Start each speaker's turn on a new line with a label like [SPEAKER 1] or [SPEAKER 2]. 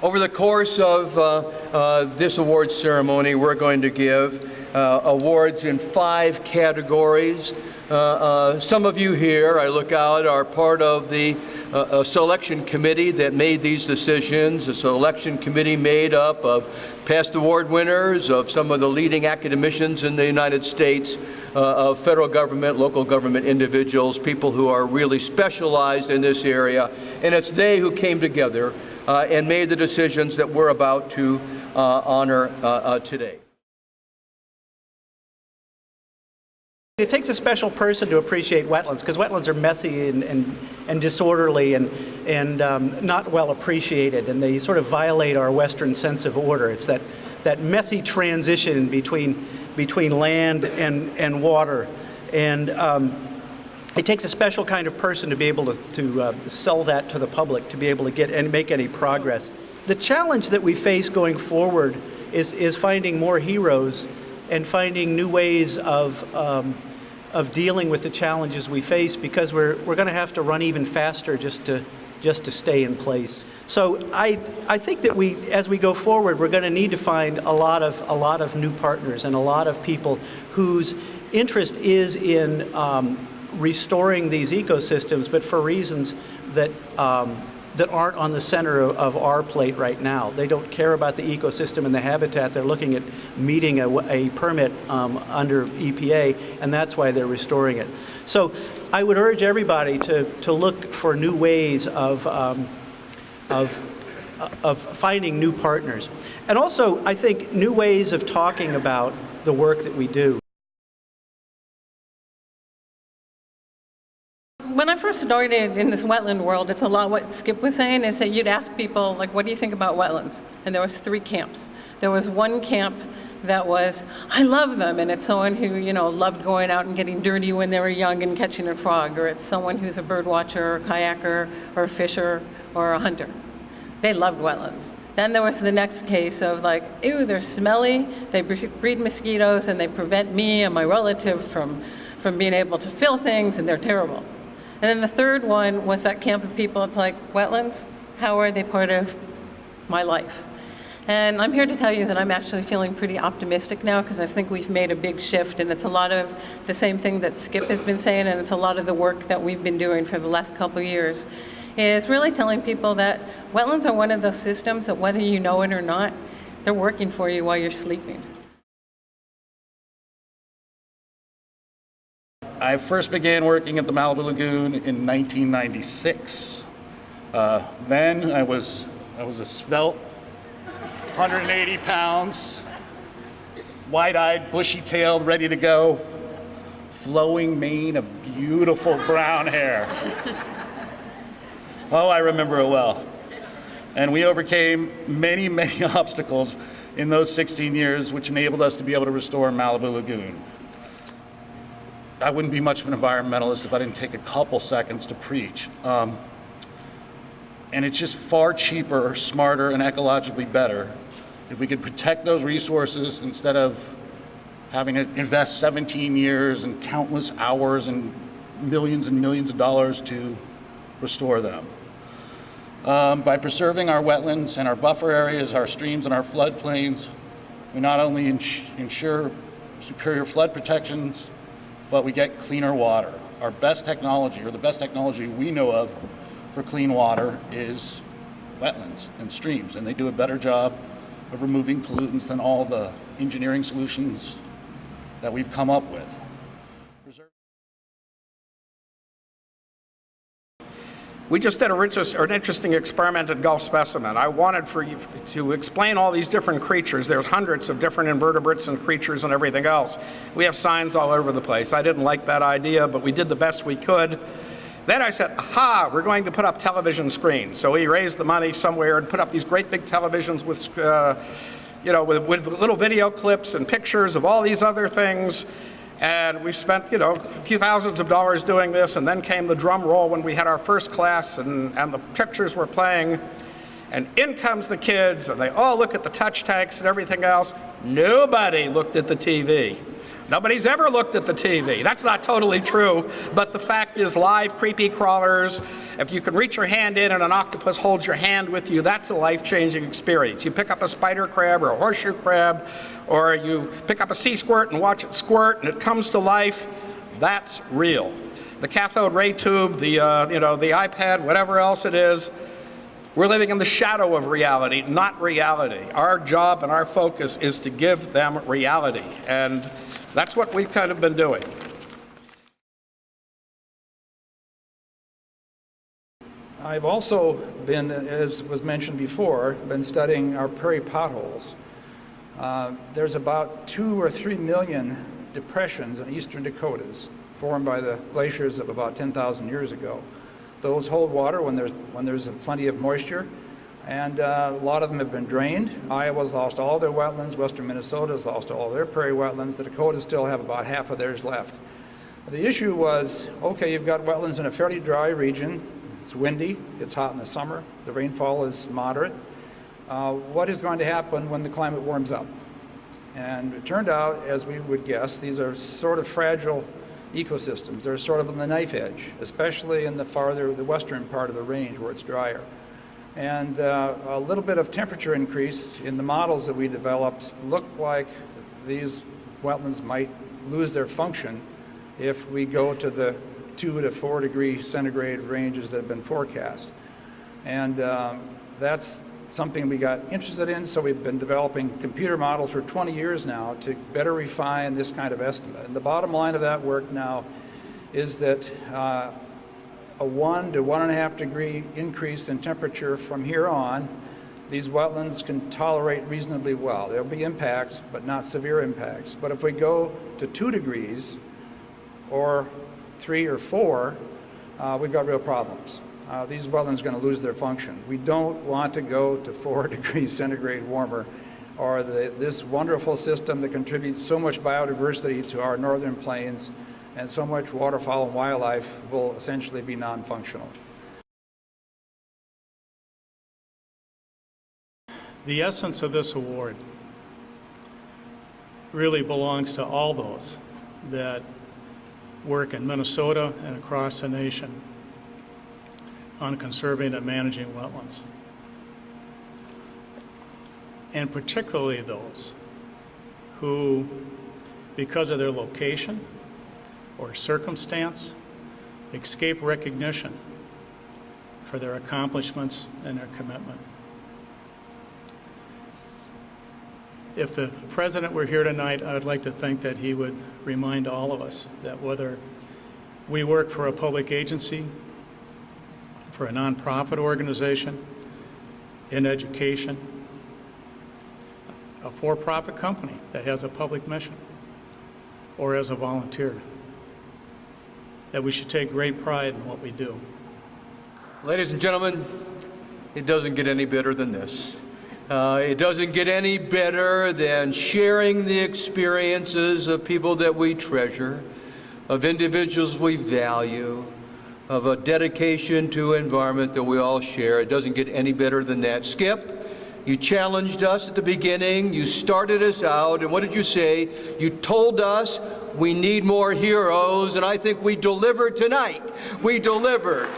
[SPEAKER 1] Over the course of this awards ceremony, we're going to give awards in 5 categories. Some of you here, I look out, are part of the selection committee that made these decisions, a selection committee made up of past award winners, of some of the leading academicians in the United States, of federal government, local government individuals, people who are really specialized in this area, and it's they who came together and made the decisions that we're about to honor today.
[SPEAKER 2] It takes a special person to appreciate wetlands, because wetlands are messy and disorderly and not well appreciated, and they sort of violate our Western sense of order. It's that messy transition between land and water, and it takes a special kind of person to be able to sell that to the public, to be able to get and make any progress. The challenge that we face going forward is finding more heroes and finding new ways of dealing with the challenges we face, because we're going to have to run even faster just to stay in place. So I think that as we go forward, we're going to need to find a lot of new partners and a lot of people whose interest is in restoring these ecosystems, but for reasons that aren't on the center of our plate right now. They don't care about the ecosystem and the habitat. They're looking at meeting a permit under EPA, and that's why they're restoring it. So I would urge everybody to look for new ways of finding new partners. And also, I think, new ways of talking about the work that we do.
[SPEAKER 3] When I first started in this wetland world, it's a lot what Skip was saying, is that you'd ask people, like, what do you think about wetlands? And there was 3 camps. There was one camp that was, I love them, and it's someone who, loved going out and getting dirty when they were young and catching a frog, or it's someone who's a bird watcher, or a kayaker, or a fisher, or a hunter. They loved wetlands. Then there was the next case of like, ew, they're smelly, they breed mosquitoes, and they prevent me and my relative from being able to fill things, and they're terrible. And then the third one was that camp of people, it's like, wetlands, how are they part of my life? And I'm here to tell you that I'm actually feeling pretty optimistic now, because I think we've made a big shift, and it's a lot of the same thing that Skip has been saying, and it's a lot of the work that we've been doing for the last couple of years, is really telling people that wetlands are one of those systems that whether you know it or not, they're working for you while you're sleeping.
[SPEAKER 4] I first began working at the Malibu Lagoon in 1996. Then I was a svelte, 180 pounds, wide-eyed, bushy-tailed, ready to go, flowing mane of beautiful brown hair. Oh, I remember it well. And we overcame many, many obstacles in those 16 years, which enabled us to be able to restore Malibu Lagoon. I wouldn't be much of an environmentalist if I didn't take a couple seconds to preach. And it's just far cheaper, smarter, and ecologically better if we could protect those resources instead of having to invest 17 years and countless hours and millions of dollars to restore them. By preserving our wetlands and our buffer areas, our streams and our floodplains, we not only ensure superior flood protections, but we get cleaner water. Our best technology, or the best technology we know of for clean water, is wetlands and streams, and they do a better job of removing pollutants than all the engineering solutions that we've come up with.
[SPEAKER 5] We just did an interesting experiment at Gulf Specimen. I wanted for you to explain all these different creatures. There's hundreds of different invertebrates and creatures and everything else. We have signs all over the place. I didn't like that idea, but we did the best we could. Then I said, aha, we're going to put up television screens. So we raised the money somewhere and put up these great big televisions with, with little video clips and pictures of all these other things. And we spent, a few thousands of dollars doing this, and then came the drum roll when we had our first class, and the pictures were playing, and in comes the kids, and they all look at the touch tanks and everything else. Nobody looked at the TV. Nobody's ever looked at the TV. That's not totally true, but the fact is live creepy crawlers, if you can reach your hand in and an octopus holds your hand with you, that's a life-changing experience. You pick up a spider crab or a horseshoe crab, or you pick up a sea squirt and watch it squirt and it comes to life, that's real. The cathode ray tube, the iPad, whatever else it is, we're living in the shadow of reality, not reality. Our job and our focus is to give them reality, and that's what we've kind of been doing.
[SPEAKER 6] I've also been, as was mentioned before, been studying our prairie potholes. There's about 2 or 3 million depressions in eastern Dakotas formed by the glaciers of about 10,000 years ago. Those hold water when there's plenty of moisture, and a lot of them have been drained. Iowa's lost all their wetlands. Western Minnesota's lost all their prairie wetlands. The Dakotas still have about half of theirs left. The issue was, okay, you've got wetlands in a fairly dry region. It's windy. It's hot in the summer. The rainfall is moderate. What is going to happen when the climate warms up? And it turned out, as we would guess, these are sort of fragile ecosystems. They're sort of on the knife edge, especially in the western part of the range where it's drier. And a little bit of temperature increase in the models that we developed looked like these wetlands might lose their function if we go to the 2 to 4 degree centigrade ranges that have been forecast. And that's something we got interested in, so we've been developing computer models for 20 years now to better refine this kind of estimate. And the bottom line of that work now is that a 1 to 1.5 degree increase in temperature from here on, these wetlands can tolerate reasonably well. There'll be impacts, but not severe impacts. But if we go to 2 degrees or 3 or 4, we've got real problems. These wetlands are going to lose their function. We don't want to go to 4 degrees centigrade warmer, or this wonderful system that contributes so much biodiversity to our northern plains and so much waterfowl and wildlife will essentially be non-functional.
[SPEAKER 7] The essence of this award really belongs to all those that work in Minnesota and across the nation on conserving and managing wetlands, and particularly those who, because of their location or circumstance, escape recognition for their accomplishments and their commitment. If the President were here tonight, I'd like to think that he would remind all of us that whether we work for a public agency, for a nonprofit organization, in education, a for-profit company that has a public mission, or as a volunteer, that we should take great pride in what we do.
[SPEAKER 1] Ladies and gentlemen, it doesn't get any better than this. It doesn't get any better than sharing the experiences of people that we treasure, of individuals we value, of a dedication to environment that we all share. It doesn't get any better than that. Skip, you challenged us at the beginning. You started us out, and what did you say? You told us we need more heroes, and I think we delivered tonight. We delivered.